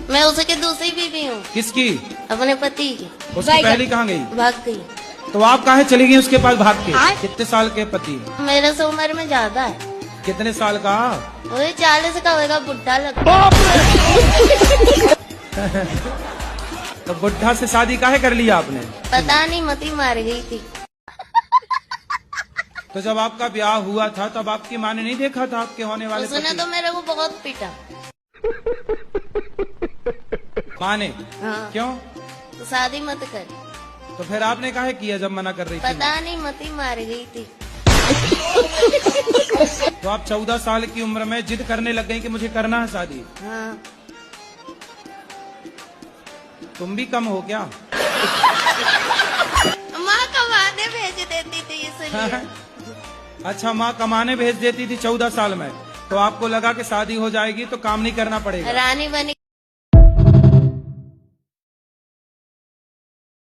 मैं उसकी दूसरी बीवी हूँ। किसकी? अपने पति की। उसकी पहली कहाँ गई? भाग गई। तो आप काहे चली गई उसके पास भाग के? कितने साल के पति? मेरे से उम्र में ज्यादा है। कितने साल का? वही 40 का होगा, बुढ़ा लगता। तो बुढ़ा से शादी काहे कर लिया आपने? पता नहीं, मती मार गई थी। तो जब आपका ब्याह हुआ था तब आपकी माँ ने नहीं देखा था आपके होने वाले उसने पति? तो मेरे को बहुत पीटा। माँ ने? हाँ। क्यों? तो शादी मत कर। तो फिर आपने काहे किया जब मना कर रही थी? पता नहीं, मती मार गई थी। तो आप 14 साल की उम्र में जिद करने लग गई कि मुझे करना है शादी। हाँ। तुम भी कम हो क्या? माँ कमाने भेज देती थी इसलिए। अच्छा, माँ कमाने भेज देती थी 14 साल में, तो आपको लगा कि शादी हो जाएगी तो काम नहीं करना पड़ेगा। रानी बनी।